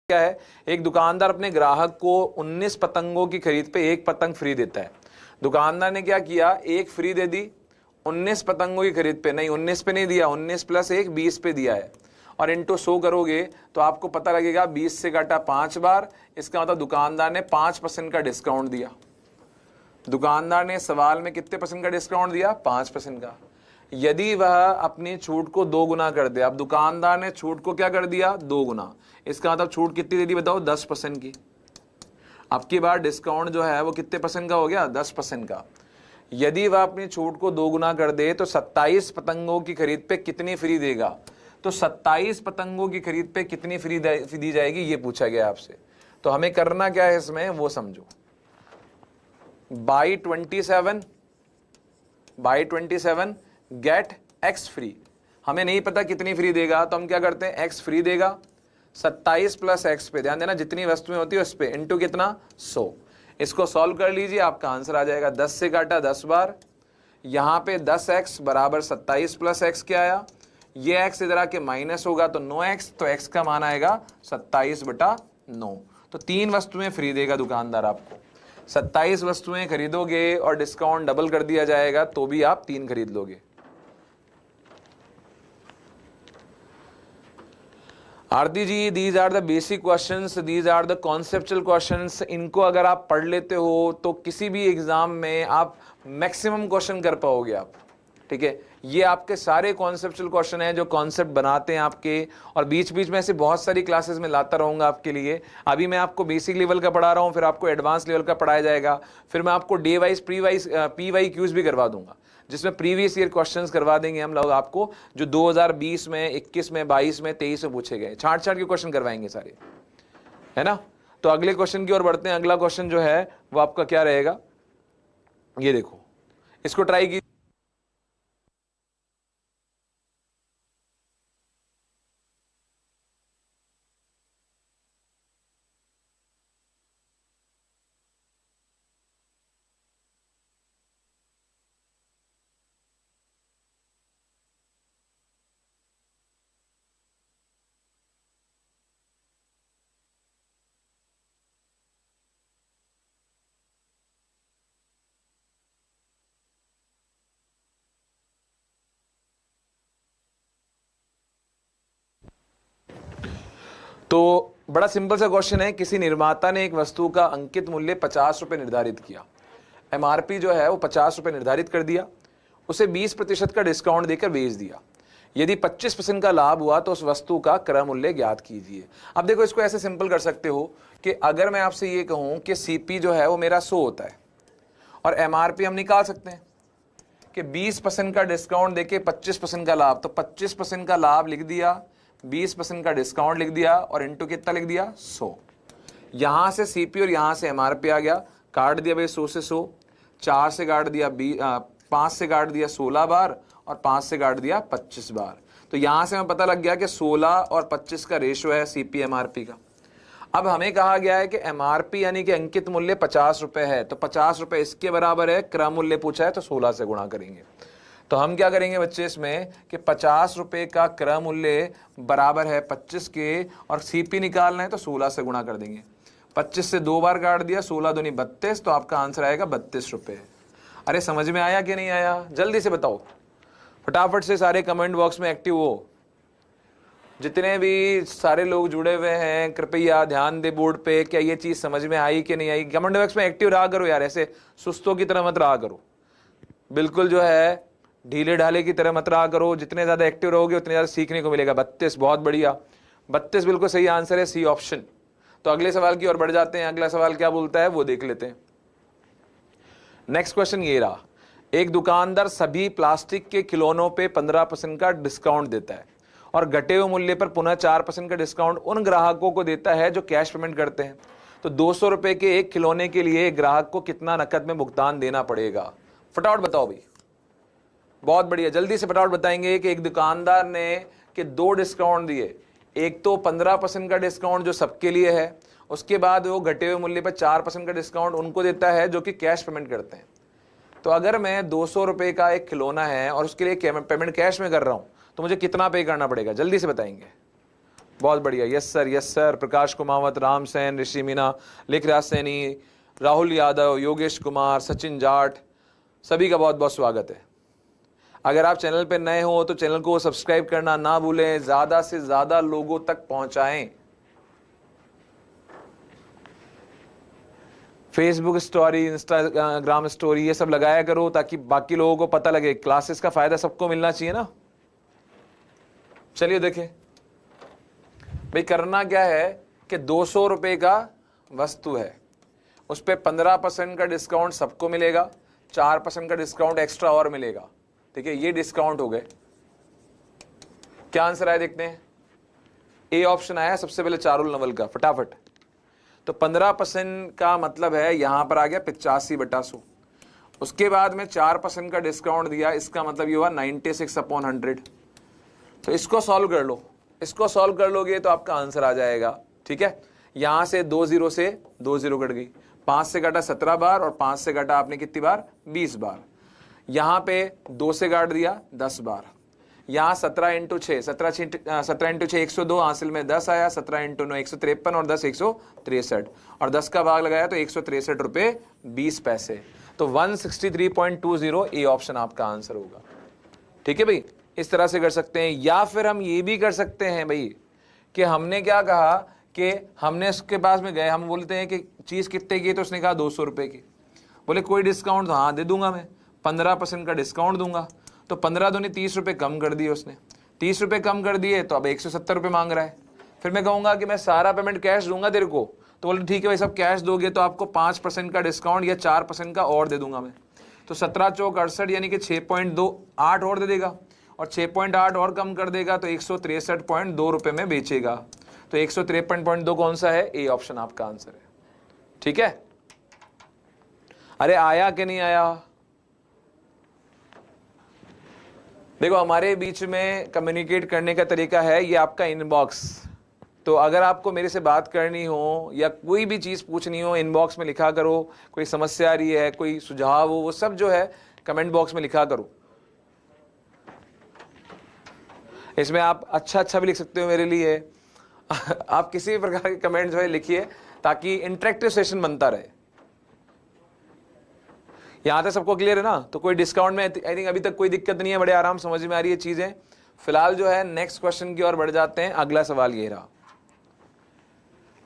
क्या है, एक दुकानदार अपने ग्राहक को 19 पतंगों की खरीद पे एक पतंग फ्री देता है। दुकानदार ने क्या किया, एक फ्री दे दी, 19 पतंगों की खरीद पे नहीं, 19 पे नहीं दिया, 19 प्लस 1 20 पे दिया है। और इंटू 100 करोगे तो आपको पता लगेगा 20 से काटा 5 बार, इसका मतलब दुकानदार ने 5% का डिस्काउंट दिया। दुकानदार ने सवाल में कितने % का डिस्काउंट दिया, 5% का। यदि वह अपनी छूट को 2 गुना कर दे, अब दुकानदार ने छूट को क्या कर दिया, 2 गुना, इसका मतलब छूट कितनी दे दी बताओ, 10% की। अब की बार डिस्काउंट जो है वो कितने % का हो गया, 10% का। यदि वह अपनी छूट को 2 गुना कर दे तो 27 पतंगों की खरीद पे कितनी फ्री देगा, तो 27 पतंगों की खरीद पे कितनी फ्री दी जाएगी, ये पूछा गया आपसे। तो हमें करना क्या है इसमें वो समझो। बाई 27 गेट एक्स फ्री, हमें नहीं पता कितनी फ्री देगा, तो हम क्या करते हैं, एक्स फ्री देगा, 27 प्लस एक्स पे, ध्यान देना जितनी वस्तुएं होती है उस पे, इंटू कितना, 100। इसको सॉल्व कर लीजिए, आपका आंसर आ जाएगा 10 से काटा 10 बार, यहां पे 10x बराबर 27 प्लस एक्स क्या आया, ये x इधर आके माइनस होगा तो 9x, तो x का मान आएगा 27/9। तो 3 वस्तुएं फ्री देगा दुकानदार आपको। 27 वस्तुएं खरीदोगे और डिस्काउंट डबल कर दिया जाएगा तो भी आप 3 खरीद लोगे। Aarti ji, these are the basic questions, these are the conceptual questions. इनको अगर आप पढ़ लेते हो तो किसी भी एग्जाम में आप मैक्सिमम क्वेश्चन कर पाओगे आप, ठीक है। ये आपके सारे कॉन्सेप्चुअल क्वेश्चन हैं जो कॉन्सेप्ट बनाते हैं आपके, और बीच बीच में ऐसे बहुत सारी क्लासेस में लाता रहूंगा आपके लिए। अभी मैं आपको बेसिक लेवल का पढ़ा रहा हूँ, फिर आपको एडवांस लेवल का पढ़ाया जाएगा, फिर मैं आपको डे वाइज PYQs भी करवा दूंगा, जिसमें प्रीवियस ईयर क्वेश्चंस करवा देंगे हम लोग आपको, जो 2020 में, 21 में, 22 में, 23 में पूछे गए, छांट छांट के क्वेश्चन करवाएंगे सारे, है ना। तो अगले क्वेश्चन की ओर बढ़ते हैं। अगला क्वेश्चन जो है वो आपका क्या रहेगा, ये देखो, इसको ट्राई कीजिए। तो बड़ा सिंपल सा क्वेश्चन है, किसी निर्माता ने एक वस्तु का अंकित मूल्य 50 रुपए निर्धारित किया, MRP जो है वो 50 रुपए निर्धारित कर दिया, उसे 20% का डिस्काउंट देकर बेच दिया। यदि 25% का लाभ हुआ तो उस वस्तु का क्रय मूल्य ज्ञात कीजिए। अब देखो, इसको ऐसे सिंपल कर सकते हो कि अगर मैं आपसे ये कहूं कि CP जो है वो मेरा 100 होता है और MRP हम निकाल सकते हैं कि 20% का डिस्काउंट देके 25% का लाभ, तो 25% का लाभ लिख दिया, 20% का डिस्काउंट लिख दिया और इंटू कितना लिख दिया, 100। यहां से CP और यहां से MRP आ गया, काट दिया भाई 100 से 100, 4 से काट दिया 5 से काट दिया 16 बार और 5 से काट दिया 25 बार। तो यहां से हमें पता लग गया कि 16 और 25 का रेशियो है CP MRP का। अब हमें कहा गया है कि MRP यानी कि अंकित मूल्य 50 रुपए है, तो 50 रुपए इसके बराबर है, क्रय मूल्य पूछा है तो 16 से गुणा करेंगे। तो हम क्या करेंगे बच्चे इसमें कि 50 रुपए का क्रय मूल्य बराबर है 25 के, और CP निकालना है तो 16 से गुणा कर देंगे। 25 से 2 बार काट दिया, 16 दूनी 32, तो आपका आंसर आएगा 32 रुपए। अरे समझ में आया कि नहीं आया, जल्दी से बताओ, फटाफट से सारे कमेंट बॉक्स में एक्टिव हो। जितने भी सारे लोग जुड़े हुए हैं कृपया ध्यान दे बोर्ड पे, क्या ये चीज समझ में आई कि नहीं आई। कमेंट बॉक्स में एक्टिव रहा करो यार, ऐसे सुस्तों की तरह मत रहा करो, बिल्कुल जो है ढीले ढाले की तरह मत रहा करो। जितने ज्यादा एक्टिव रहोगे उतने ज्यादा सीखने को मिलेगा। 32, बहुत बढ़िया, 32 बिल्कुल सही आंसर है, C ऑप्शन। तो अगले सवाल की ओर बढ़ जाते हैं। अगला सवाल क्या बोलता है वो देख लेते हैं। नेक्स्ट क्वेश्चन ये रहा, एक दुकानदार सभी प्लास्टिक के खिलौनों पे 15% का डिस्काउंट देता है और घटे हुए मूल्य पर पुनः 4% का डिस्काउंट उन ग्राहकों को देता है जो कैश पेमेंट करते हैं। तो 200 रुपए के एक खिलौने के लिए ग्राहक को कितना नकद में भुगतान देना पड़ेगा, फटाफट बताओ भाई। बहुत बढ़िया, जल्दी से फटाफट बताएंगे कि एक दुकानदार ने कि 2 डिस्काउंट दिए, एक तो 15% का डिस्काउंट जो सबके लिए है, उसके बाद वो घटे हुए मूल्य पर 4% का डिस्काउंट उनको देता है जो कि कैश पेमेंट करते हैं। तो अगर मैं 200 रुपए का एक खिलौना है और उसके लिए पेमेंट कैश में कर रहा हूं तो मुझे कितना पे करना पड़ेगा, जल्दी से बताएंगे। बहुत बढ़िया, यस सर, यस सर। प्रकाश कुमावत, राम सैन, ऋषि मीना, लिखराज सैनी, राहुल यादव, योगेश कुमार, सचिन जाट, सभी का बहुत बहुत स्वागत है। अगर आप चैनल पे नए हो तो चैनल को सब्सक्राइब करना ना भूलें, ज्यादा से ज्यादा लोगों तक पहुंचाएं। फेसबुक स्टोरी, इंस्टाग्राम स्टोरी, ये सब लगाया करो ताकि बाकी लोगों को पता लगे। क्लासेस का फायदा सबको मिलना चाहिए ना। चलिए देखें भाई, करना क्या है कि 200 रुपए का वस्तु है, उस पर 15% का डिस्काउंट सबको मिलेगा, 4% का डिस्काउंट एक्स्ट्रा और मिलेगा। ठीक है, ये डिस्काउंट हो गए। क्या आंसर आया देखते हैं। ए ऑप्शन आया सबसे पहले चारुल नवल का, फटाफट। तो 15% का मतलब है यहां पर आ गया 85/100। उसके बाद में 4% का डिस्काउंट दिया, इसका मतलब ये हुआ 96/100। तो इसको सॉल्व कर लो, इसको सॉल्व कर लोगे तो आपका आंसर आ जाएगा। ठीक है, यहां से 2 0 से 2 0 कट गई, 5 से काटा 17 बार और 5 से काटा आपने कितनी बार, 20 बार। यहां पे 2 से काट दिया 10 बार। यहां 17 × 6, 17 × 6 102, हासिल में 10 आया, 17 × 9 153 और 10 163 और 10 का भाग लगाया तो 163 रुपए 20 पैसे। तो 163.20 ए ऑप्शन आपका आंसर होगा। ठीक है भाई, इस तरह से कर सकते हैं। या फिर हम ये भी कर सकते हैं भाई कि हमने क्या कहा कि हमने उसके पास में गए, हम बोलते हैं कि चीज़ कितने की है, तो उसने कहा 200 रुपये की। बोले कोई डिस्काउंट, हाँ दे दूंगा मैं, 15% का डिस्काउंट दूंगा। तो 15 दूनी 30 रुपये कम कर दिए उसने, 30 रुपये कम कर दिए तो अब 170 रुपये मांग रहा है। फिर मैं कहूँगा कि मैं सारा पेमेंट कैश दूंगा तेरे को, तो बोले ठीक है भाई, सब कैश दोगे तो आपको 5% का डिस्काउंट या 4% का और दे दूंगा मैं। तो 17 चौक 68 यानी कि 6.28 और दे देगा, और 6.8 और कम कर देगा तो 163.2 रुपये में बेचेगा। तो 153.2 कौन सा है, ए ऑप्शन आपका आंसर है। ठीक है, अरे आया कि नहीं आया। देखो हमारे बीच में कम्युनिकेट करने का तरीका है ये आपका इनबॉक्स। तो अगर आपको मेरे से बात करनी हो या कोई भी चीज़ पूछनी हो, इनबॉक्स में लिखा करो। कोई समस्या आ रही है, कोई सुझाव हो, वो सब जो है कमेंट बॉक्स में लिखा करो। इसमें आप अच्छा भी लिख सकते हो मेरे लिए आप किसी भी प्रकार के कमेंट जो है लिखिए ताकि इंटरेक्टिव सेशन बनता रहे। यहां तक सबको क्लियर है ना। तो कोई डिस्काउंट में आई थिंक अभी तक कोई दिक्कत नहीं है, बड़े आराम समझ में आ रही है चीजें। फिलहाल जो है नेक्स्ट क्वेश्चन की ओर बढ़ जाते हैं। अगला सवाल ये रहा,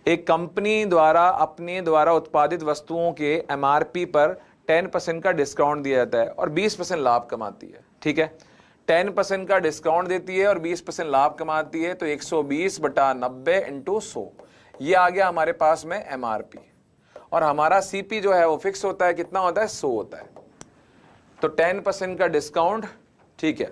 एक कंपनी द्वारा अपने द्वारा उत्पादित वस्तुओं के एमआरपी पर 10% का डिस्काउंट दिया जाता है और 20% लाभ कमाती है। ठीक है, 10% का डिस्काउंट देती है और 20% लाभ कमाती है, तो 120/90 × 100 ये आ गया हमारे पास में एमआरपी। और हमारा सीपी जो है वो फिक्स होता है, कितना होता है, 100 होता है। तो 10% का डिस्काउंट, ठीक है,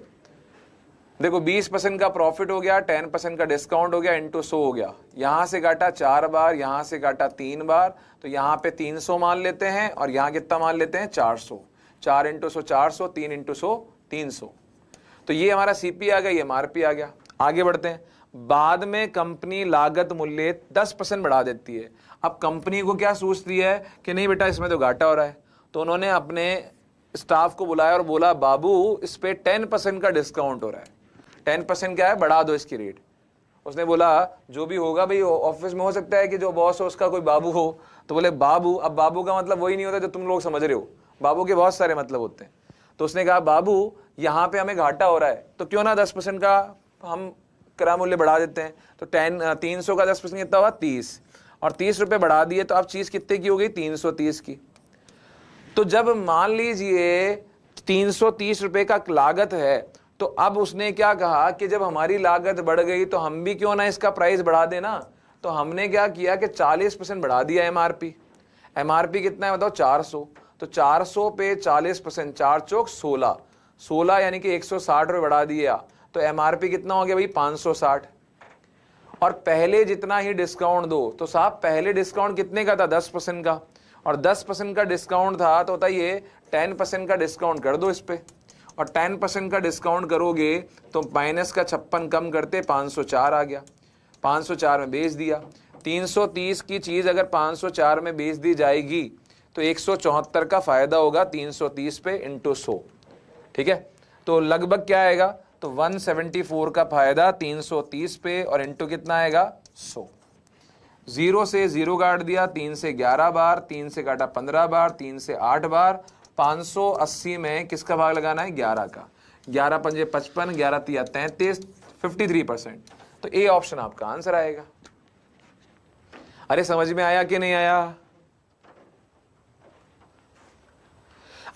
देखो 20% का प्रॉफिट हो गया, 10% का डिस्काउंट हो गया, इंटू 100 हो गया। यहां से काटा 4 बार, यहां से काटा 3 बार, तो यहां पे 300 मान लेते हैं और यहां कितना मान लेते हैं, 400। 4 × 100 400, 3 × 100 300। तो ये हमारा सीपी आ गया, ये एमआरपी आ गया। आगे बढ़ते हैं। बाद में कंपनी लागत मूल्य 10% बढ़ा देती है। अब कंपनी को क्या सोचती है कि नहीं बेटा इसमें तो घाटा हो रहा है, तो उन्होंने अपने स्टाफ को बुलाया और बोला बाबू इस पे 10% का डिस्काउंट हो रहा है, 10% क्या है, बढ़ा दो इसकी रेट। उसने बोला जो भी होगा भाई, ऑफिस में हो सकता है कि जो बॉस हो उसका कोई बाबू हो। तो बोले बाबू, अब बाबू का मतलब वही नहीं होता जो तुम लोग समझ रहे हो, बाबू के बहुत सारे मतलब होते हैं। तो उसने कहा बाबू यहाँ पे हमें घाटा हो रहा है, तो क्यों ना 10% का हम क्रय मूल्य बढ़ा देते हैं। तो 300 का 10% कितना हुआ, 30, और 30 रुपये बढ़ा दिए तो अब चीज़ कितने की हो गई, 330 की। तो जब मान लीजिए 330 रुपये का लागत है, तो अब उसने क्या कहा कि जब हमारी लागत बढ़ गई तो हम भी क्यों ना इसका प्राइस बढ़ा देना। तो हमने क्या किया कि 40% बढ़ा दिया एमआरपी। एमआरपी कितना है बताओ, 400। तो 400 पे 40%, 4 चौक 16, 16 यानी कि 160 रुपये बढ़ा दिया। तो एमआरपी कितना हो गया भाई, 560। और पहले जितना ही डिस्काउंट दो, तो साहब पहले डिस्काउंट कितने का था, 10% का, और 10% का डिस्काउंट था, तो बताइए 10% का डिस्काउंट कर दो इस पे, और 10% का डिस्काउंट करोगे तो माइनस का 56 कम करते 504 आ गया, 504 में बेच दिया। 330 की चीज़ अगर 504 में बेच दी जाएगी तो 174 का फायदा होगा 330 पे इंटू 100। ठीक है, तो लगभग क्या आएगा, तो 174 का फायदा 330 पे और इंटू कितना आएगा 100। 0 से 0 काट दिया, 3 से 11 बार, 3 से काटा 15 बार, 3 से 8 बार, 580 में किसका भाग लगाना है 11 का। 11 पंजे 55, 11 तिया 33, 53%। तो ए ऑप्शन आपका आंसर आएगा। अरे समझ में आया कि नहीं आया?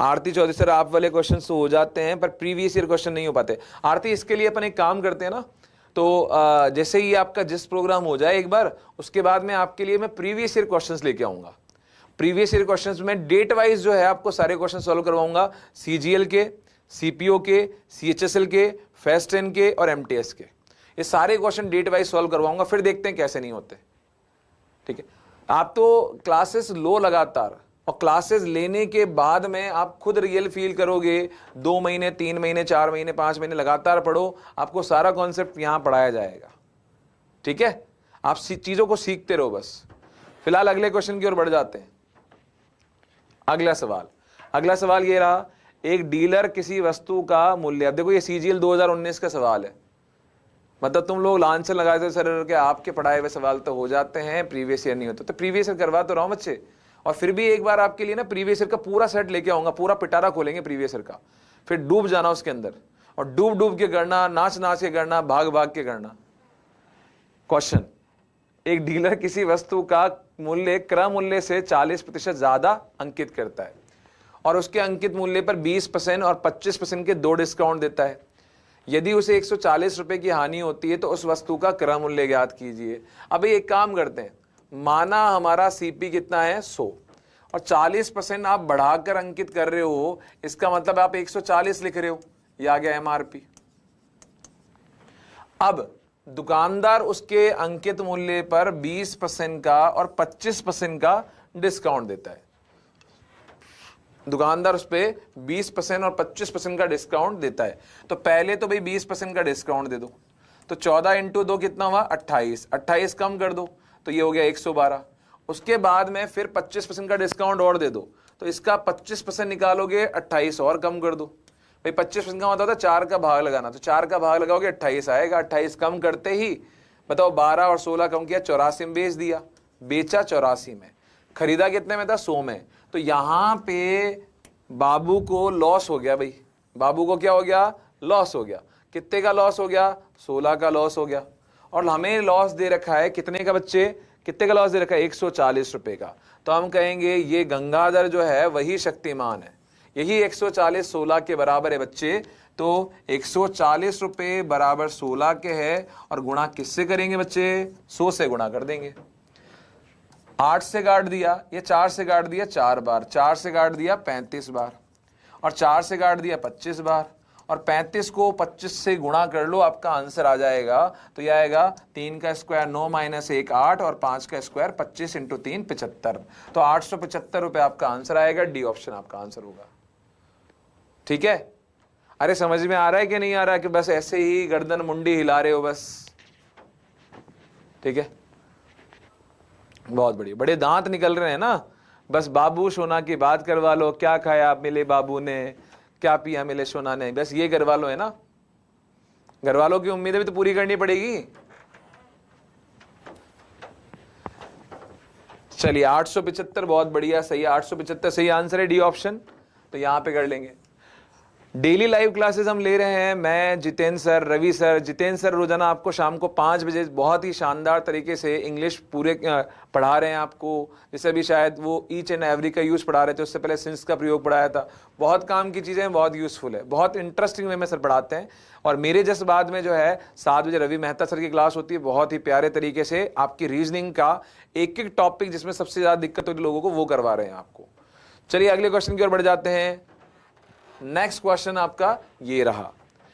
आरती चौधरी सर आप वाले क्वेश्चन तो हो जाते हैं पर प्रीवियस ईयर क्वेश्चन नहीं हो पाते। आरती इसके लिए अपन एक काम करते हैं ना, तो जैसे ही आपका जिस प्रोग्राम हो जाए एक बार, उसके बाद में आपके लिए मैं प्रीवियस ईयर क्वेश्चंस लेके आऊंगा। प्रीवियस ईयर क्वेश्चंस में डेट वाइज जो है आपको सारे क्वेश्चन सॉल्व करवाऊंगा, सीजीएल के, सीपीओ के, सीएचएसएल के, फेस्ट 10 के और एमटीएस के। ये सारे क्वेश्चन डेट वाइज सॉल्व करवाऊंगा, फिर देखते हैं कैसे नहीं होते। ठीक है, आप तो क्लासेस लो लगातार, और क्लासेस लेने के बाद में आप खुद रियल फील करोगे। 2 महीने 3 महीने 4 महीने 5 महीने लगातार पढ़ो, आपको सारा कॉन्सेप्ट यहां पढ़ाया जाएगा। ठीक है, आप चीजों को सीखते रहो बस। फिलहाल अगले क्वेश्चन की ओर बढ़ जाते हैं। अगला सवाल ये रहा, एक डीलर किसी वस्तु का मूल्य, अब देखो ये सीजीएल 2019 का सवाल है, मतलब तुम लोग लांछन लगाते हो सर के आपके पढ़ाए हुए सवाल तो हो जाते हैं, प्रीवियस ईयर नहीं होते। तो प्रीवियस ईयर करवा तो रहा हूं बच्चे, और फिर भी एक बार आपके लिए ना प्रीवियस ईयर का पूरा सेट लेके आऊंगा, पूरा पिटारा खोलेंगे प्रीवियस ईयर का, फिर डूब जाना उसके अंदर, और डूब डूब के करना, नाच नाच के करना, भाग भाग के करना। क्वेश्चन, एक डीलर किसी वस्तु का मूल्य क्रय मूल्य से 40% ज्यादा अंकित करता है और उसके अंकित मूल्य पर 20% और 25% के 2 डिस्काउंट देता है। यदि उसे 140 रुपए की हानि होती है तो उस वस्तु का क्रय मूल्य ज्ञात कीजिए। अब एक काम करते हैं, माना हमारा सीपी कितना है 100 और 40% आप बढ़ाकर अंकित कर रहे हो, इसका मतलब आप 140 लिख रहे हो, ये आ गया एमआरपी। अब दुकानदार उसके अंकित मूल्य पर 20% का और 25% का डिस्काउंट देता है। दुकानदार उस पे 20% और 25% का डिस्काउंट देता है। तो पहले तो भाई 20% का डिस्काउंट दे दो, तो 14 इंटू 2 कितना हुआ 28, 28 कम कर दो तो ये हो गया 112। उसके बाद में फिर 25% का डिस्काउंट और दे दो, तो इसका 25% निकालोगे, 28 और कम कर दो। भाई 25% का मतलब होता है 4 का भाग लगाना, तो 4 का भाग लगाओगे 28 आएगा। 28 कम करते ही बताओ 12 और 16 कम किया, 84 में बेच दिया, बेचा 84 में, खरीदा कितने में था 100 में। तो यहां पे बाबू को लॉस हो गया। भाई बाबू को क्या हो गया, लॉस हो गया। कितने का लॉस हो गया, 16 का लॉस हो गया। और हमें लॉस दे रखा है कितने का बच्चे, कितने का लॉस दे रखा है 140 रुपए का। तो हम कहेंगे ये गंगाधर जो है वही शक्तिमान है, यही 140 16 के बराबर है बच्चे। तो 140 रुपए बराबर 16 के है, और गुणा किससे करेंगे बच्चे, 100 से गुणा कर देंगे। 8 से काट दिया, ये 4 से काट दिया 4 बार, 4 से काट दिया 35 बार, और 4 से काट दिया 25 बार, और 35 को 25 से गुणा कर लो, आपका आंसर आ जाएगा। तो यह आएगा 3 का स्क्वायर 9 माइनस 1 8 और 5 का स्क्वायर 25 इंटू 3 75। तो 875 रुपए आपका आंसर आएगा। डी ऑप्शन आपका आंसर होगा। ठीक है, अरे समझ में आ रहा है कि नहीं आ रहा है कि बस ऐसे ही गर्दन मुंडी हिला रहे हो बस। ठीक है, बहुत बढ़िया, बड़े दांत निकल रहे हैं ना। बस बाबू सोना की बात करवा लो, क्या खाया मिले बाबू ने, क्या पिया मिले सोना ने, बस ये करवा लो, है ना। घर वालों की उम्मीदें भी तो पूरी करनी पड़ेगी। चलिए 875 बहुत बढ़िया, सही है, 875 सही आंसर है, डी ऑप्शन। तो यहां पे कर लेंगे। डेली लाइव क्लासेस हम ले रहे हैं, मैं, Jitendra sir, Ravi sir. Jitendra sir रोजाना आपको शाम को 5 बजे बहुत ही शानदार तरीके से इंग्लिश पूरे पढ़ा रहे हैं आपको। जैसे अभी शायद वो ईच एंड एवरी का यूज पढ़ा रहे थे, उससे पहले सिंस का प्रयोग पढ़ाया था। बहुत काम की चीजें हैं, बहुत यूजफुल है, बहुत इंटरेस्टिंग वे में सर पढ़ाते हैं। और मेरे जस्ट बाद में जो है 7 बजे रवि मेहता सर की क्लास होती है, बहुत ही प्यारे तरीके से आपकी रीजनिंग का एक एक टॉपिक जिसमें सबसे ज्यादा दिक्कत होती है लोगों को, वो करवा रहे हैं आपको। चलिए अगले क्वेश्चन की ओर बढ़ जाते हैं। नेक्स्ट क्वेश्चन आपका ये रहा,